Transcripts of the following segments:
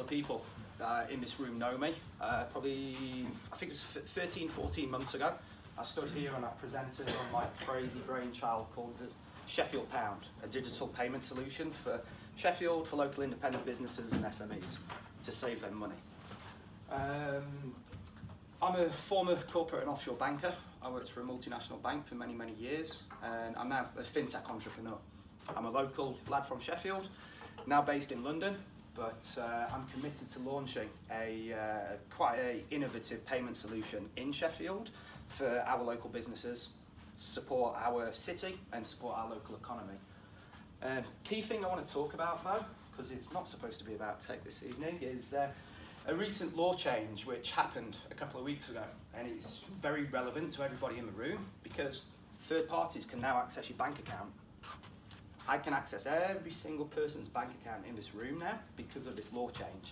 people in this room know me. Probably, I think it was 13, 14 months ago, I stood here and I presented on my crazy brainchild called the Sheffield Pound, a digital payment solution for Sheffield, for local independent businesses and SMEs to save them money. I'm a former corporate and offshore banker. I worked for a multinational bank for many, many years, and I'm now a fintech entrepreneur. I'm a local lad from Sheffield, now based in London, but I'm committed to launching quite an innovative payment solution in Sheffield for our local businesses, support our city and support our local economy. Key thing I want to talk about though, because it's not supposed to be about tech this evening, is a recent law change which happened a couple of weeks ago, and it's very relevant to everybody in the room because third parties can now access your bank account. I can access every single person's bank account in this room now because of this law change.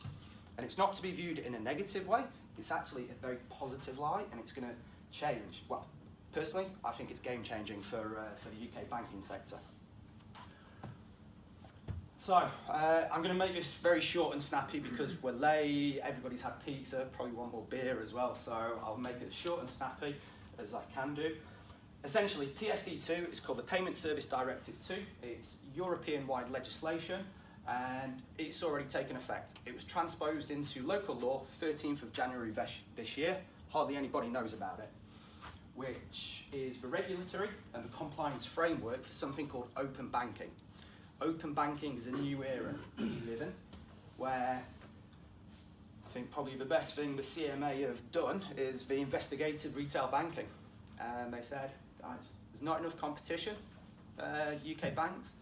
And it's not to be viewed in a negative way, it's actually a very positive light, and it's going to change. Well, personally, I think it's game changing for the UK banking sector. So, I'm going to make this very short and snappy because we're late, everybody's had pizza, probably want more beer as well, so I'll make it as short and snappy as I can do. Essentially, PSD2 is called the Payment Service Directive 2. It's European-wide legislation and it's already taken effect. It was transposed into local law 13th of January this year. Hardly anybody knows about it, which is the regulatory and the compliance framework for something called open banking. Open banking is a new era we live in, where I think probably the best thing the CMA have done is they investigated retail banking. And they said, guys, there's not enough competition, UK banks.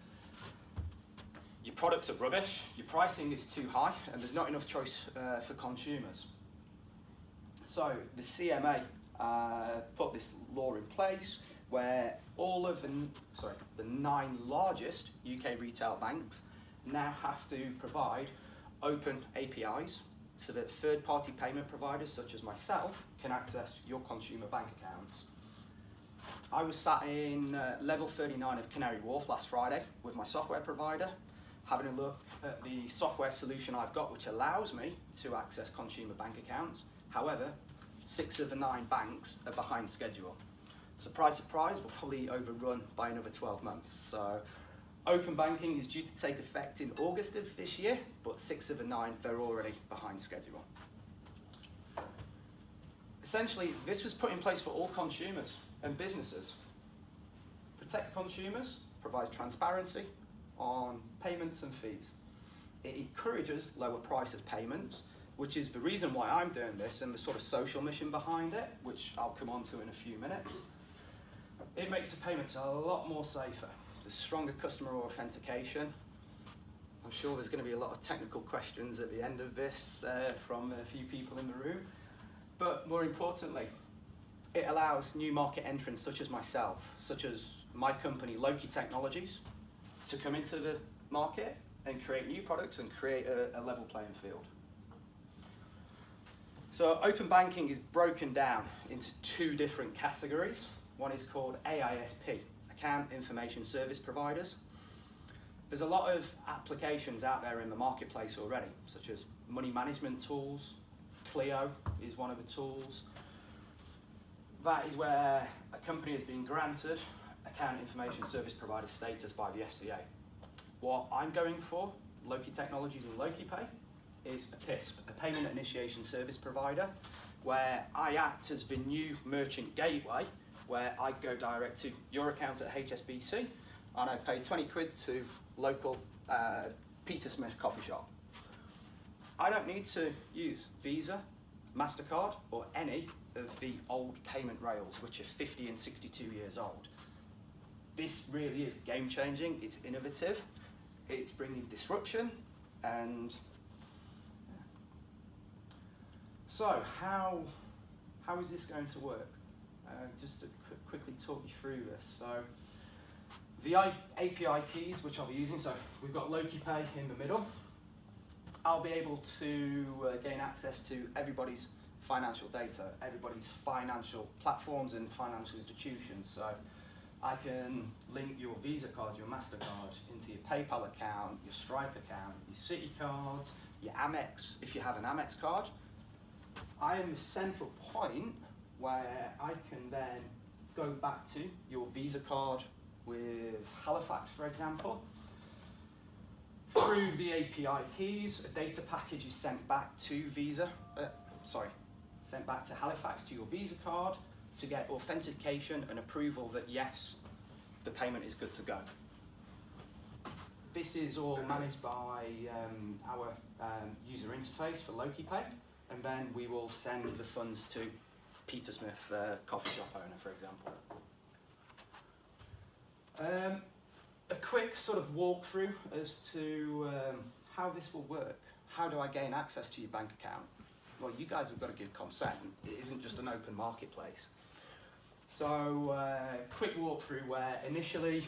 Your products are rubbish, your pricing is too high, and there's not enough choice for consumers. So the CMA put this law in place where all of the 9 largest UK retail banks now have to provide open APIs so that third-party payment providers such as myself can access your consumer bank accounts. I was sat in level 39 of Canary Wharf last Friday with my software provider, having a look at the software solution I've got which allows me to access consumer bank accounts. However, 6 of the 9 banks are behind schedule. Surprise, surprise, we're probably overrun by another 12 months. So open banking is due to take effect in August of this year, but 6 of the 9, they're already behind schedule. Essentially, this was put in place for all consumers and businesses. Protect consumers, provides transparency on payments and fees. It encourages lower price of payments, which is the reason why I'm doing this and the sort of social mission behind it, which I'll come on to in a few minutes. It makes the payments a lot more safer. There's stronger customer authentication. I'm sure there's going to be a lot of technical questions at the end of this from a few people in the room. But more importantly, it allows new market entrants such as myself, such as my company Loki Technologies, to come into the market and create new products and create a level playing field. So open banking is broken down into 2 different categories. One is called AISP, Account Information Service Providers. There's a lot of applications out there in the marketplace already, such as money management tools. Clio is one of the tools. That is where a company has been granted Account Information Service Provider status by the FCA. What I'm going for, Loki Technologies and LociPay, is a PISP, a Payment Initiation Service Provider, where I act as the new merchant gateway, where I go direct to your account at HSBC and I pay 20 quid to local Peter Smith coffee shop. I don't need to use Visa, MasterCard, or any of the old payment rails, which are 50 and 62 years old. This really is game changing, it's innovative, it's bringing disruption, and so how is this going to work? Just to quickly talk you through this. So the API keys which I'll be using, so we've got LociPay in the middle. I'll be able to gain access to everybody's financial data, everybody's financial platforms and financial institutions. So I can link your Visa card, your MasterCard into your PayPal account, your Stripe account, your Citi cards, your Amex, if you have an Amex card. I am the central point where I can then go back to your Visa card with Halifax, for example. Through the API keys, a data package is sent back to sent back to Halifax to your Visa card to get authentication and approval that yes, the payment is good to go. This is all managed by our user interface for LociPay, and then we will send the funds to Peter Smith, coffee shop owner, for example. A quick sort of walkthrough as to how this will work. How do I gain access to your bank account? Well, you guys have got to give consent. It isn't just an open marketplace. So, quick walkthrough where initially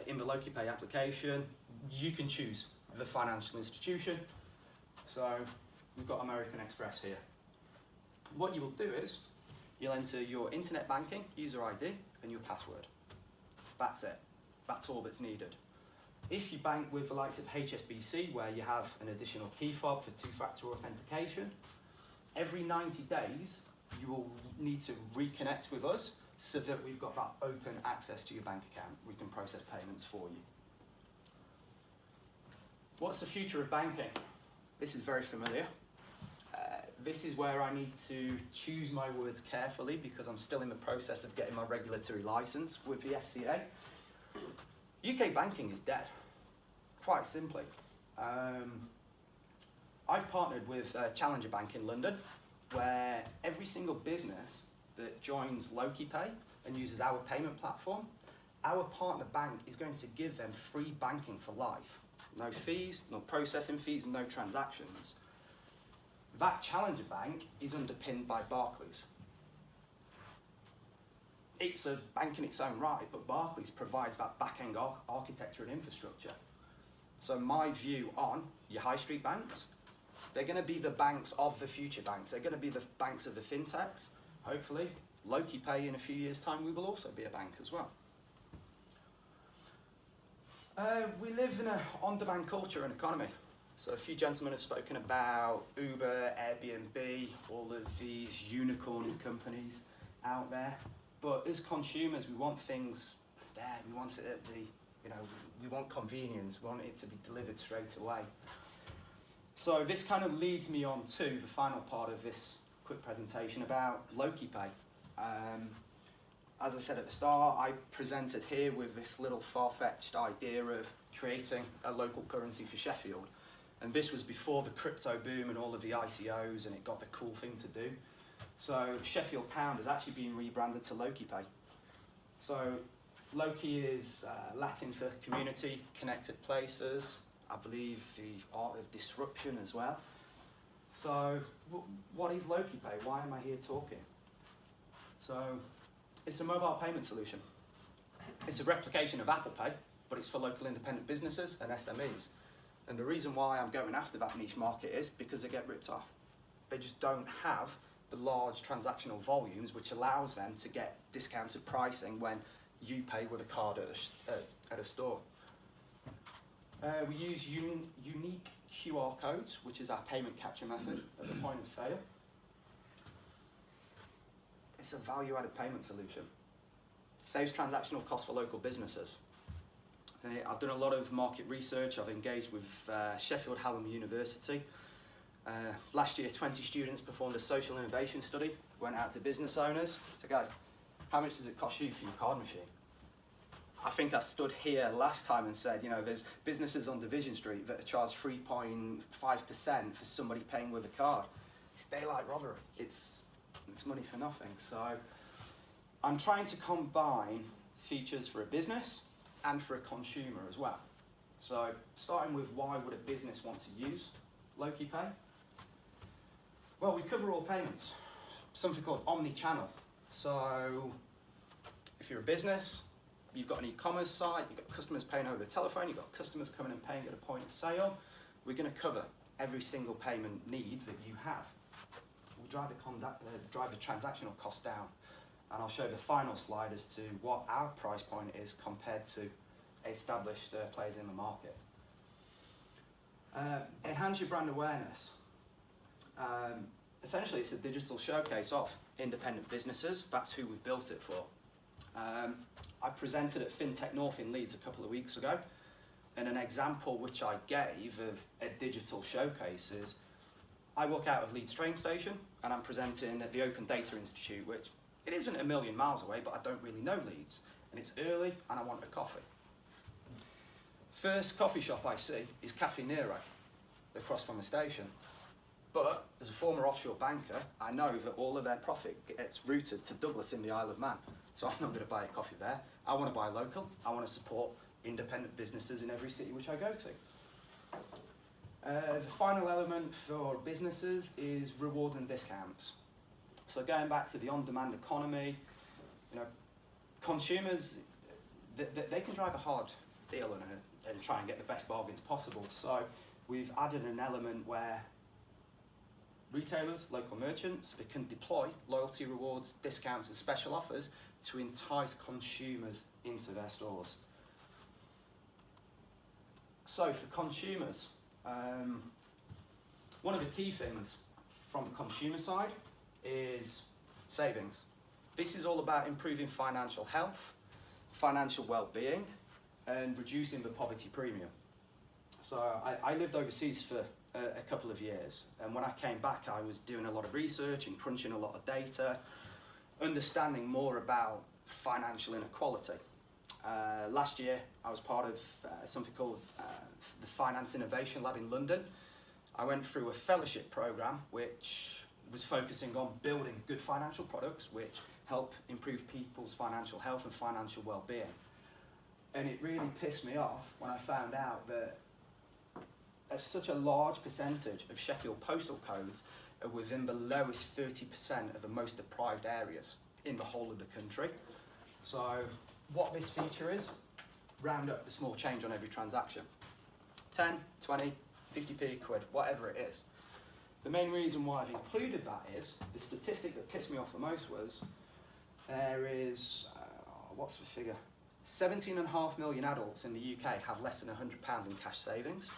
in the LociPay application, you can choose the financial institution. So, we've got American Express here. What you will do is, you'll enter your internet banking, user ID, and your password. That's it. That's all that's needed. If you bank with the likes of HSBC, where you have an additional key fob for two-factor authentication, every 90 days, you will need to reconnect with us so that we've got that open access to your bank account. We can process payments for you. What's the future of banking? This is very familiar. This is where I need to choose my words carefully because I'm still in the process of getting my regulatory license with the FCA. UK banking is dead, quite simply. I've partnered with Challenger Bank in London, where every single business that joins LociPay and uses our payment platform, our partner bank is going to give them free banking for life. No fees, no processing fees, no transactions. That Challenger Bank is underpinned by Barclays. It's a bank in its own right, but Barclays provides that back-end architecture and infrastructure. So my view on your high street banks, they're going to be the banks of the future banks. They're going to be the banks of the fintechs. Hopefully, LociPay in a few years' time, we will also be a bank as well. We live in an on-demand culture and economy. So a few gentlemen have spoken about Uber, Airbnb, all of these unicorn companies out there. But as consumers, we want things there. We want it at the, we want convenience. We want it to be delivered straight away. So this kind of leads me on to the final part of this quick presentation about LociPay. As I said at the start, I presented here with this little far-fetched idea of creating a local currency for Sheffield. And this was before the crypto boom and all of the ICOs, and it got the cool thing to do. So Sheffield Pound has actually been rebranded to LociPay. So Loci is Latin for community, connected places. I believe the art of disruption as well. So what is LociPay? Why am I here talking? So it's a mobile payment solution. It's a replication of Apple Pay, but it's for local independent businesses and SMEs. And the reason why I'm going after that niche market is because they get ripped off. They just don't have the large transactional volumes which allows them to get discounted pricing when you pay with a card at a store. We use unique QR codes, which is our payment capture method at the point of sale. It's a value-added payment solution. It saves transactional costs for local businesses. I've done a lot of market research. I've engaged with Sheffield Hallam University. Last year, 20 students performed a social innovation study, went out to business owners. So guys, how much does it cost you for your card machine? I think I stood here last time and said, there's businesses on Division Street that are charged 3.5% for somebody paying with a card. It's daylight robbery. It's money for nothing. So I'm trying to combine features for a business and for a consumer as well. So starting with why would a business want to use LociPay? Well, we cover all payments, something called omni-channel. So if you're a business, you've got an e-commerce site, you've got customers paying over the telephone, you've got customers coming and paying at a point of sale, we're going to cover every single payment need that you have. We drive the transactional cost down. And I'll show the final slide as to what our price point is compared to established players in the market. Enhance your brand awareness. Essentially, it's a digital showcase of independent businesses. That's who we've built it for. I presented at FinTech North in Leeds a couple of weeks ago, and an example which I gave of a digital showcase is I walk out of Leeds train station and I'm presenting at the Open Data Institute, which it isn't a million miles away, but I don't really know Leeds, and it's early and I want a coffee. First coffee shop I see is Cafe Nero, across from the station. But as a former offshore banker, I know that all of their profit gets routed to Douglas in the Isle of Man. So I'm not going to buy a coffee there. I want to buy local. I want to support independent businesses in every city which I go to. The final element for businesses is rewards and discounts. So going back to the on-demand economy, consumers, they can drive a hard deal and try and get the best bargains possible. So we've added an element where retailers, local merchants, they can deploy loyalty rewards, discounts and special offers to entice consumers into their stores. So for consumers, one of the key things from the consumer side is savings. This is all about improving financial health, financial well-being, and reducing the poverty premium. So I lived overseas for a couple of years, and when I came back I was doing a lot of research and crunching a lot of data, understanding more about financial inequality. Last year I was part of something called the Finance Innovation Lab in London. I went through a fellowship program which was focusing on building good financial products which help improve people's financial health and financial well-being. And it really pissed me off when I found out that such a large percentage of Sheffield postal codes are within the lowest 30% of the most deprived areas in the whole of the country. So what this feature is, round up the small change on every transaction. 10, 20, 50p, quid, whatever it is. The main reason why I've included that is, the statistic that pissed me off the most was, there is, what's the figure? 17.5 million adults in the UK have less than £100 in cash savings.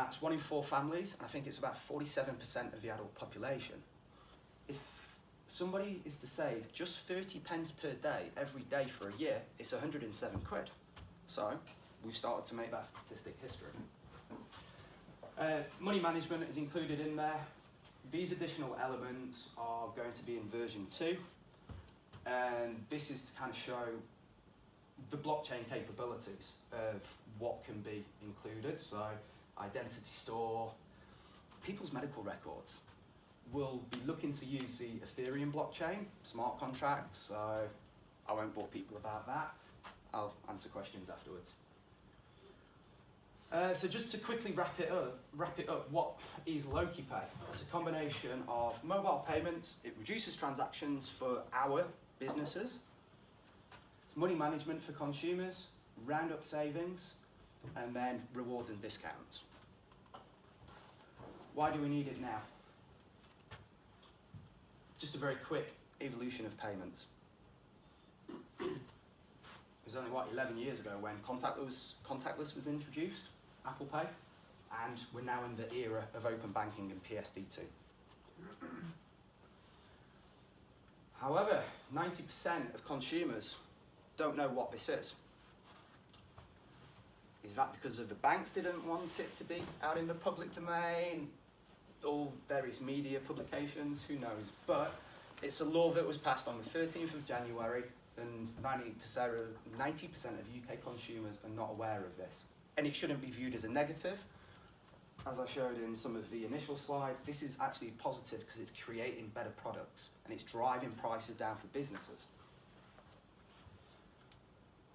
It's 1 in 4 families, and I think it's about 47% of the adult population. If somebody is to save just 30 pence per day, every day for a year, it's 107 quid. So we've started to make that statistic history. Money management is included in there. These additional elements are going to be in version 2, and this is to kind of show the blockchain capabilities of what can be included. So identity store, people's medical records. We'll be looking to use the Ethereum blockchain, smart contracts, so I won't bore people about that. I'll answer questions afterwards. So just to quickly wrap it up, what is LociPay? It's a combination of mobile payments, it reduces transactions for our businesses, it's money management for consumers, round up savings, and then rewards and discounts. Why do we need it now? Just a very quick evolution of payments. It was only, 11 years ago when contactless was introduced, Apple Pay, and we're now in the era of open banking and PSD2. However, 90% of consumers don't know what this is. Is that because of the banks didn't want it to be out in the public domain? All various media publications, who knows? But it's a law that was passed on the 13th of January, and 90% of UK consumers are not aware of this. And it shouldn't be viewed as a negative. As I showed in some of the initial slides, this is actually positive because it's creating better products and it's driving prices down for businesses.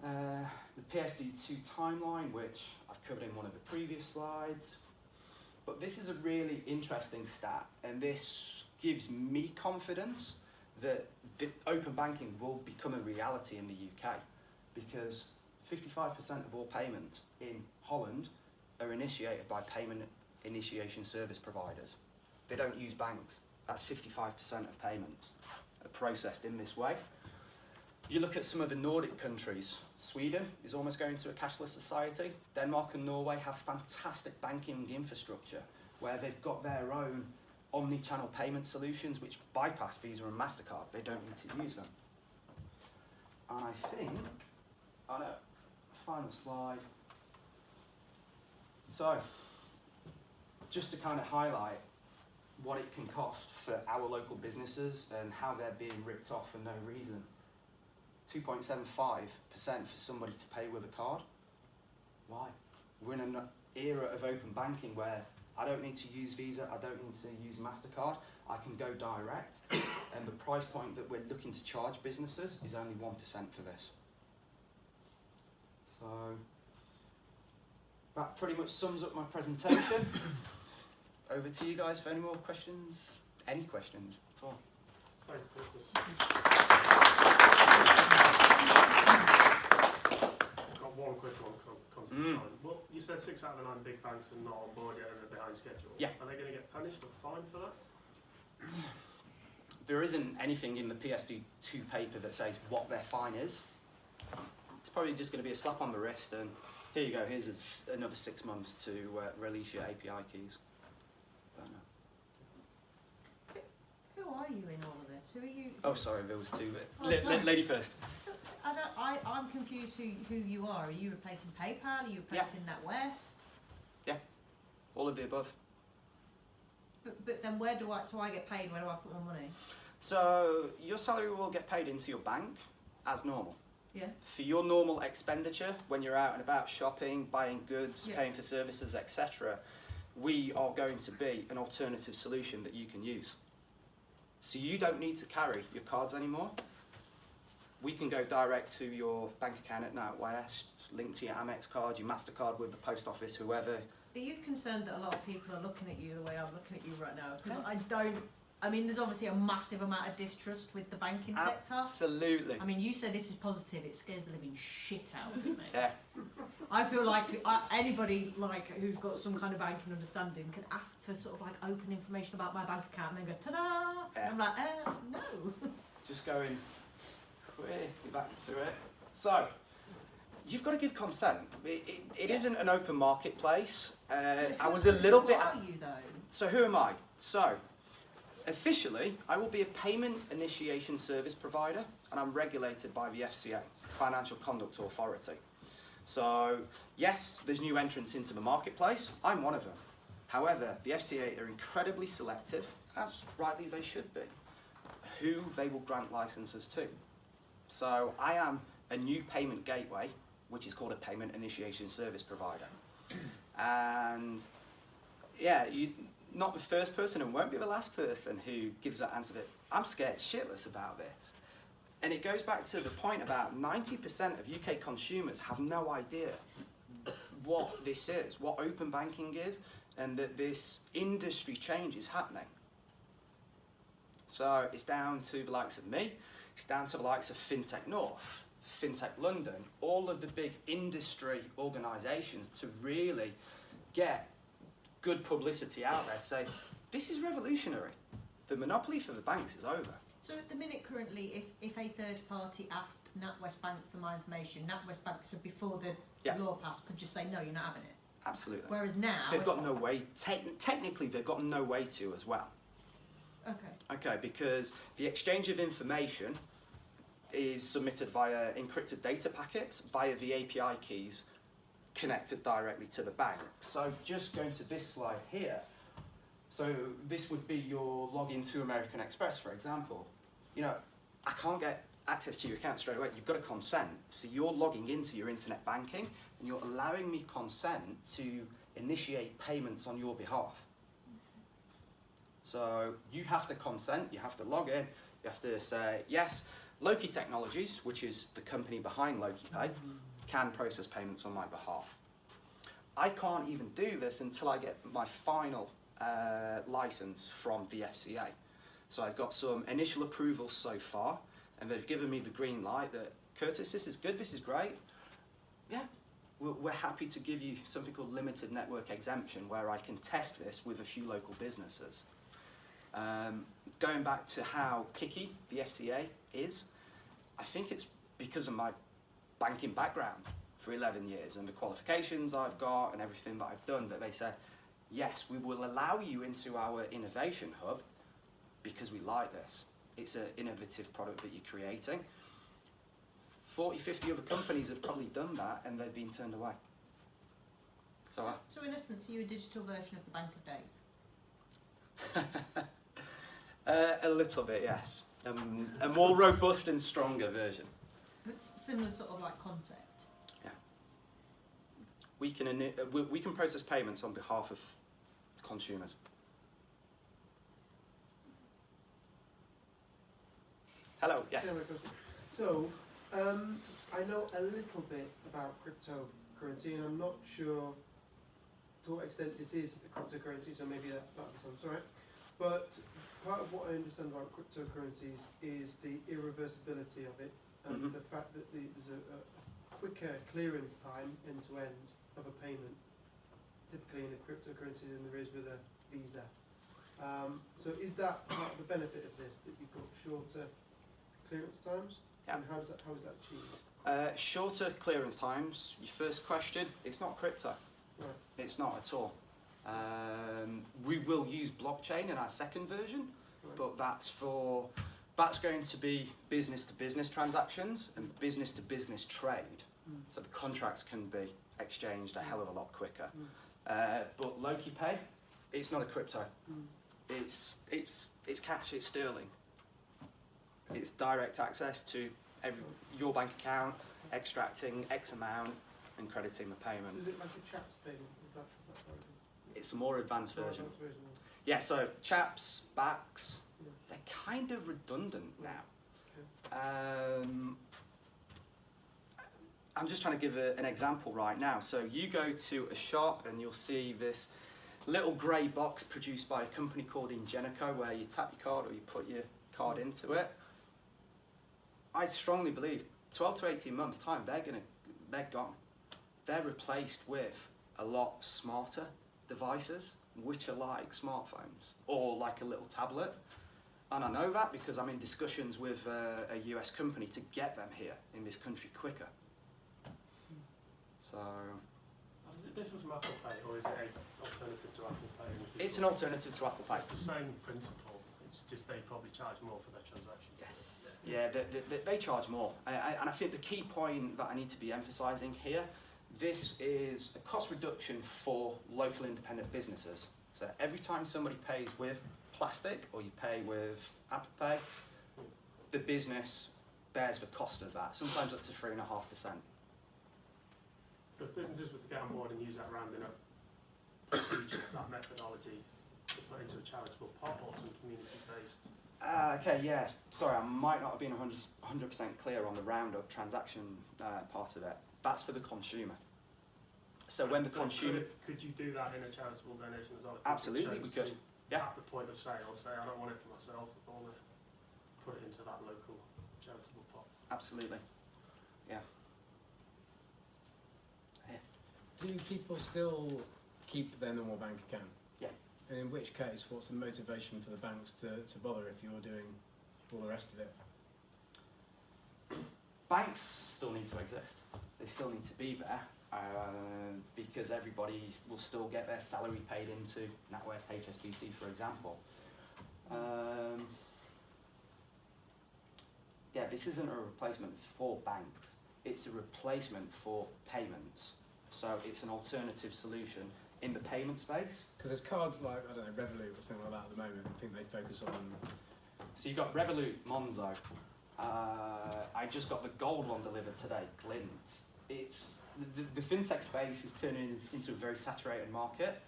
The PSD2 timeline, which I've covered in one of the previous slides. But this is a really interesting stat, and this gives me confidence that open banking will become a reality in the UK, because 55% of all payments in Holland are initiated by payment initiation service providers. They don't use banks. That's 55% of payments are processed in this way. You look at some of the Nordic countries. Sweden is almost going to a cashless society. Denmark and Norway have fantastic banking infrastructure where they've got their own omni-channel payment solutions which bypass Visa and MasterCard. They don't need to use them. And I think, on a final slide, so just to kind of highlight what it can cost for our local businesses and how they're being ripped off for no reason. 2.75% for somebody to pay with a card. Why? We're in an era of open banking where I don't need to use Visa, I don't need to use MasterCard, I can go direct, and the price point that we're looking to charge businesses is only 1% for this. So, that pretty much sums up my presentation. Over to you guys for any more questions. Any questions at all? Thanks, Kurtis. I've got one quick one comes to time. Well, you said 6 out of the 9 big banks are not on board yet and they're behind schedule. Yeah. Are they going to get punished or fined for that? There isn't anything in the PSD2 paper that says what their fine is. It's probably just going to be a slap on the wrist and here you go, here's another 6 months to release your API keys. Don't know. Who are you in all of this? Who are you? Oh, sorry, there was two. Sorry. Lady first. I'm confused who you are. Are you replacing PayPal? Are you replacing NatWest? All of the above. But then where do I get paid? Where do I put my money? So your salary will get paid into your bank as normal. Yeah. For your normal expenditure, when you're out and about shopping, buying goods, Yeah. paying for services, etc., we are going to be an alternative solution that you can use. So you don't need to carry your cards anymore. We can go direct to your bank account at NatWest, link to your Amex card, your MasterCard with the post office, whoever. Are you concerned that a lot of people are looking at you the way I'm looking at you right now? Because there's obviously a massive amount of distrust with the banking sector. Absolutely. I mean, you said this is positive. It scares the living shit out of me. Yeah. I feel like anybody who's got some kind of banking understanding can ask for sort of like open information about my bank account and then go, ta-da! Yeah. And I'm like, no. Just going quickly back to it. So, you've got to give consent. It isn't an open marketplace. I was a little bit. Who are you though? So who am I? So, officially, I will be a payment initiation service provider, and I'm regulated by the FCA, Financial Conduct Authority. So, yes, there's new entrants into the marketplace. I'm one of them. However, the FCA are incredibly selective, as rightly they should be, who they will grant licenses to. So, I am a new payment gateway, which is called a payment initiation service provider. And yeah, you're not the first person and won't be the last person who gives that answer that I'm scared shitless about this. And it goes back to the point about 90% of UK consumers have no idea what this is, what open banking is, and that this industry change is happening. So it's down to the likes of me, it's down to the likes of FinTech North, FinTech London, all of the big industry organisations to really get good publicity out there to say, this is revolutionary. The monopoly for the banks is over. So at the minute currently, if a third party asked NatWest Bank for my information, NatWest Bank said before the law passed could just say, no, you're not having it. Absolutely. Whereas now... They've got no way, technically they've got no way to as well. Okay. Okay, because the exchange of information is submitted via encrypted data packets via the API keys connected directly to the bank. So just going to this slide here, so this would be your login to American Express, for example. You know, I can't get access to your account straight away. You've got to consent. So you're logging into your internet banking and you're allowing me consent to initiate payments on your behalf. So you have to consent, you have to log in, you have to say, yes, Loki Technologies, which is the company behind LociPay, can process payments on my behalf. I can't even do this until I get my final license from the FCA. So I've got some initial approvals so far, and they've given me the green light that, Kurtis, this is good, this is great. Yeah, we're happy to give you something called limited network exemption, where I can test this with a few local businesses. Going back to how picky the FCA is, I think it's because of my banking background for 11 years and the qualifications I've got and everything that I've done, that they said, yes, we will allow you into our innovation hub because we like this. It's an innovative product that you're creating. 40, 50 other companies have probably done that and they've been turned away. So in essence, are you a digital version of the Bank of Dave? a little bit, yes. A more robust and stronger version. But similar sort of like concept. Yeah. We can process payments on behalf of consumers. Hello, yes. Yeah, my question. So, I know a little bit about cryptocurrency, and I'm not sure to what extent this is a cryptocurrency, so maybe that sounds right. But part of what I understand about cryptocurrencies is the irreversibility of it, and the fact that there's a quicker clearance time end to end of a payment, typically in a cryptocurrency than there is with a Visa. So is that part of the benefit of this, that you've got shorter clearance times? Yeah. And how is that achieved? Shorter clearance times, your first question, it's not crypto. Right. It's not at all. We will use blockchain in our second version, Right. but that's going to be business to business transactions and business to business trade. So the contracts can be exchanged a hell of a lot quicker. But LociPay, it's not a crypto. It's cash, it's sterling. It's direct access to your bank account, extracting X amount and crediting the payment. So is it like a CHAPS payment? Is that how it is? It's a more advanced More version. advanced version, Yeah, so chaps, backs, yeah. they're kind of redundant now. Okay. I'm just trying to give an example right now. So you go to a shop and you'll see this little grey box produced by a company called Ingenico, where you tap your card or you put your card into it. I strongly believe 12 to 18 months time, they're gone. They're replaced with a lot smarter devices, which are like smartphones or like a little tablet. And I know that because I'm in discussions with a US company to get them here in this country quicker. So How does it differ from Apple Pay, or is it an alternative to Apple Pay? it's an alternative to Apple Pay. It's the same principle, it's just they probably charge more for their transactions. Yes. Yeah, they charge more. And I think the key point that I need to be emphasising here, this is a cost reduction for local independent businesses. So every time somebody pays with plastic or you pay with Apple Pay, the business bears the cost of that, sometimes up to 3.5%. So if businesses were to get on board and use that rounding up procedure, that methodology, to put into a charitable pot or some community-based. Okay, yeah, sorry, I might not have been 100% clear on the roundup transaction part of it. That's for the consumer. So when the consumer... Could you do that in a charitable donation as well? Absolutely, we could. Yeah. At the point of sale, say I don't want it for myself, I want to put it into that local charitable pot. Absolutely. Yeah. Do people still keep their normal bank account? Yeah. And in which case, what's the motivation for the banks to bother if you're doing all the rest of it? Banks still need to exist. They still need to be there because everybody will still get their salary paid into NatWest HSBC, for example. Yeah, this isn't a replacement for banks. It's a replacement for payments. So it's an alternative solution in the payment space. Because there's cards like, I don't know, Revolut or something like that at the moment. I think they focus on... So you've got Revolut, Monzo. I just got the gold one delivered today, Glint. It's the fintech space is turning into a very saturated market,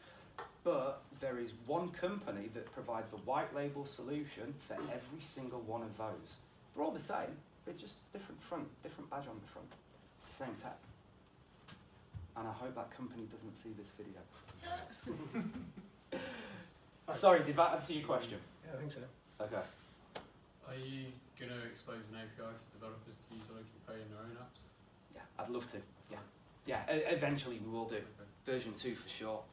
but there is one company that provides the white label solution for every single one of those. They're all the same, they're just different front, different badge on the front, same tech. And I hope that company doesn't see this video. Sorry, did that answer your question? Yeah, I think so. Okay. Are you going to expose an API for developers to use LociPay in their own apps? Yeah, I'd love to. Yeah, yeah. Eventually we will do. Okay. Version 2 for sure.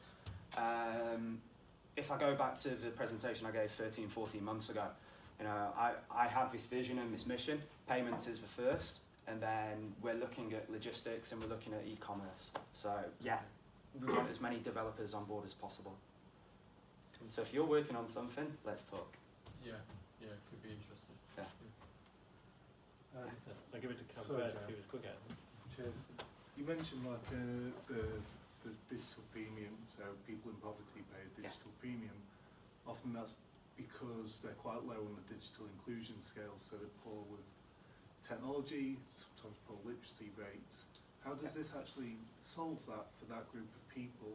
If I go back to the presentation I gave 13, 14 months ago, you know, I have this vision and this mission. Payments is the first, and then we're looking at logistics and we're looking at e-commerce. So yeah, we want as many developers on board as possible. So if you're working on something, let's talk. Yeah, could be interesting. Yeah. I'll give it to Cam Sorry, first, Cam. he was quick at it. Cheers. You mentioned like the digital premium, so people in poverty pay a digital premium. Often that's because they're quite low on the digital inclusion scale, so they're poor with technology, sometimes poor literacy rates. How does this actually solve that for that group of people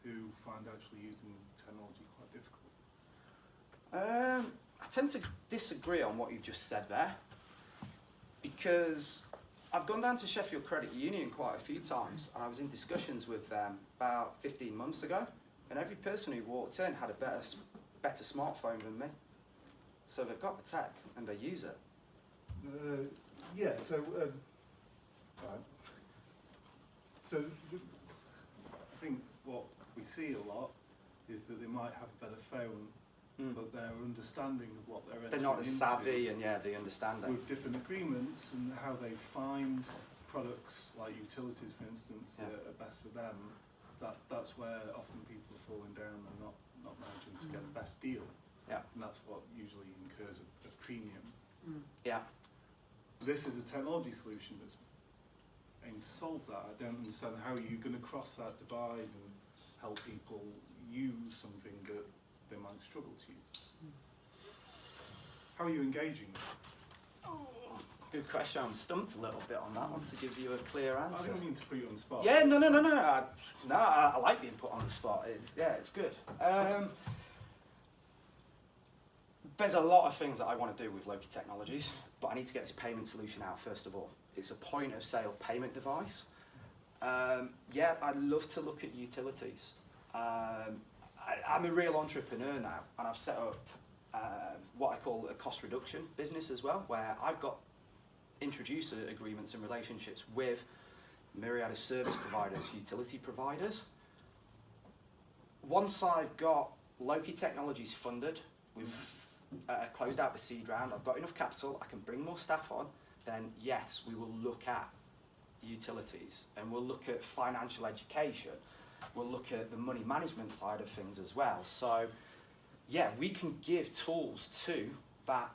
who find actually using technology quite difficult? I tend to disagree on what you've just said there, because I've gone down to Sheffield Credit Union quite a few times, and I was in discussions with them about 15 months ago, and every person who walked in had a better smartphone than me. So they've got the tech and they use it. Yeah, so, right. So, I think what we see a lot is that they might have a better phone, but their understanding of what They're not as into savvy, and yeah, they understand it. with different agreements and how they find products like utilities, for instance, Yeah. that are best for them. That's where often people are falling down and not managing to get the best deal. Yeah. And that's what usually incurs a premium. Yeah. This is a technology solution that's aimed to solve that. I don't understand how you're going to cross that divide and help people use something that they might struggle to use. How are you engaging? Good question. I'm stumped a little bit on that one to give you a clear I answer. don't mean to put you on the spot. Yeah, no. I like being put on the spot. It's good. There's a lot of things that I want to do with Loki Technologies, but I need to get this payment solution out first of all. It's a point of sale payment device. Yeah, I'd love to look at utilities. I'm a real entrepreneur now, and I've set up what I call a cost reduction business as well, where I've got introducer agreements and relationships with myriad of service providers, utility providers. Once I've got Loki Technologies funded, we've closed out the seed round, I've got enough capital, I can bring more staff on, then yes, we will look at utilities and we'll look at financial education, we'll look at the money management side of things as well. So yeah, we can give tools to that,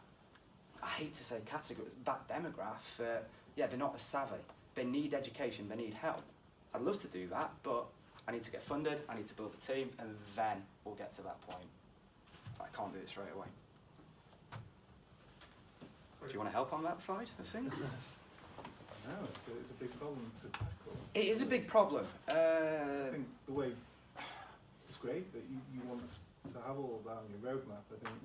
I hate to say category, that demographic that, yeah, they're not as savvy. They need education, they need help. I'd love to do that, but I need to get funded, I need to build a team, and then we'll get to that point. I can't do it straight away. Do you want to help on that side of things? No, it's a big problem to tackle. It is a big problem. I think the way it's great that you want to have all of that on your roadmap. I think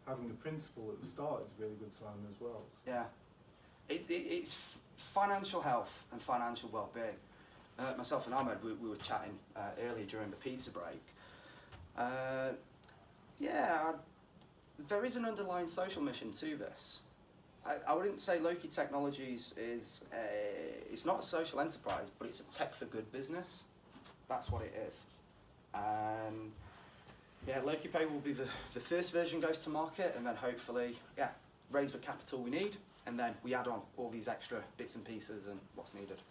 having the principle at the start is a really good sign as well. Yeah, it's financial health and financial well-being. Myself and Ahmed, we were chatting earlier during the pizza break. Yeah, there is an underlying social mission to this. I wouldn't say Loki Technologies is it's not a social enterprise, but it's a tech for good business. That's what it is. And yeah, LociPay will be the first version goes to market, and then hopefully, yeah, raise the capital we need, and then we add on all these extra bits and pieces and what's needed.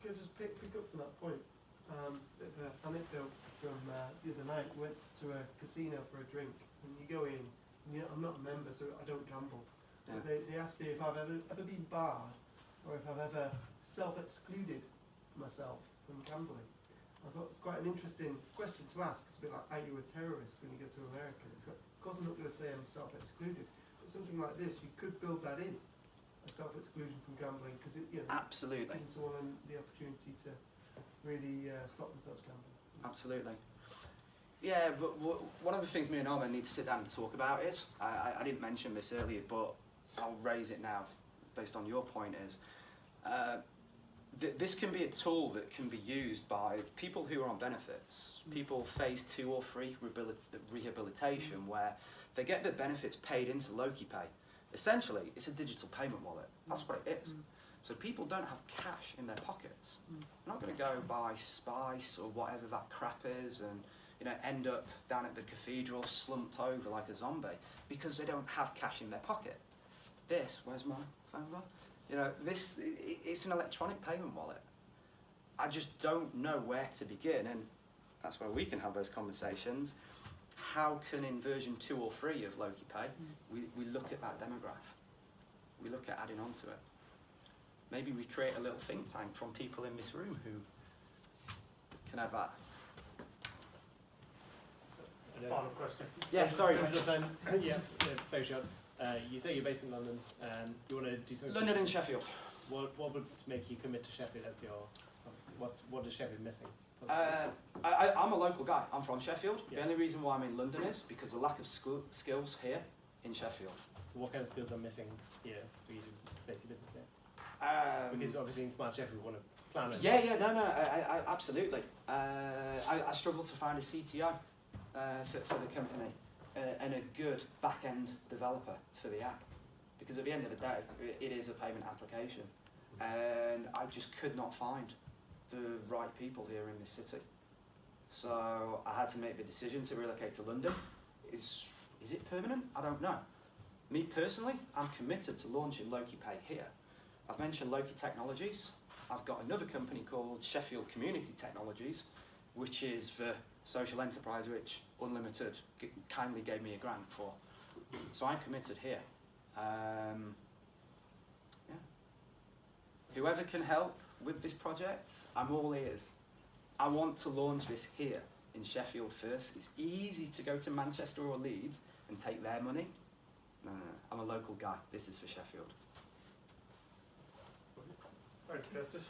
Can I just pick up from that point? Bit of an anecdote from the other night. Went to a casino for a drink, and you go in, and I'm not a member, so I don't gamble. Yeah. But they asked me if I've ever been barred, or if I've ever self-excluded myself from gambling. I thought it's quite an interesting question to ask. It's a bit like, are you a terrorist when you go to America? It's like, of course I'm not going to say I'm self-excluded, but something like this, you could build that in, a self-exclusion from gambling, because it, you know, Absolutely. gives someone the opportunity to really stop themselves gambling. Absolutely. Yeah, but one of the things me and Ahmed need to sit down and talk about is, I didn't mention this earlier, but I'll raise it now based on your point is, this can be a tool that can be used by people who are on benefits, people phase 2 or 3 rehabilitation, where they get their benefits paid into LociPay. Essentially, it's a digital payment wallet. That's what it is. So people don't have cash in their pockets. They're not going to go buy Spice or whatever that crap is and, you know, end up down at the cathedral slumped over like a zombie because they don't have cash in their pocket. This, where's my phone gone? You know, it's an electronic payment wallet. I just don't know where to begin, and that's where we can have those conversations. How can in version 2 or 3 of LociPay, we look at that demograph? We look at adding on to it. Maybe we create a little think tank from people in this room who can have that. Final question. Yeah, sorry. Yeah, very short. You say you're based in London. You want to do something? London and Sheffield. What would make you commit to Sheffield as your? What is Sheffield missing? I'm a local guy. I'm from Sheffield. Yeah. The only reason why I'm in London is because the lack of skills here in Sheffield. So what kind of skills are missing here for you to place your business here? Because obviously in SmartSheffield we want to plan it. I absolutely. I struggle to find a CTO for the company and a good back-end developer for the app, because at the end of the day it is a payment application, and I just could not find the right people here in this city. So I had to make the decision to relocate to London. Is it permanent? I don't know. Me personally, I'm committed to launching LociPay here. I've mentioned Loki Technologies. I've got another company called Sheffield Community Technologies, which is the social enterprise which Unlimited kindly gave me a grant for. So I'm committed here. Yeah. Whoever can help with this project, I'm all ears. I want to launch this here in Sheffield first. It's easy to go to Manchester or Leeds and take their money. No, I'm a local guy. This is for Sheffield. Thanks, Kurtis.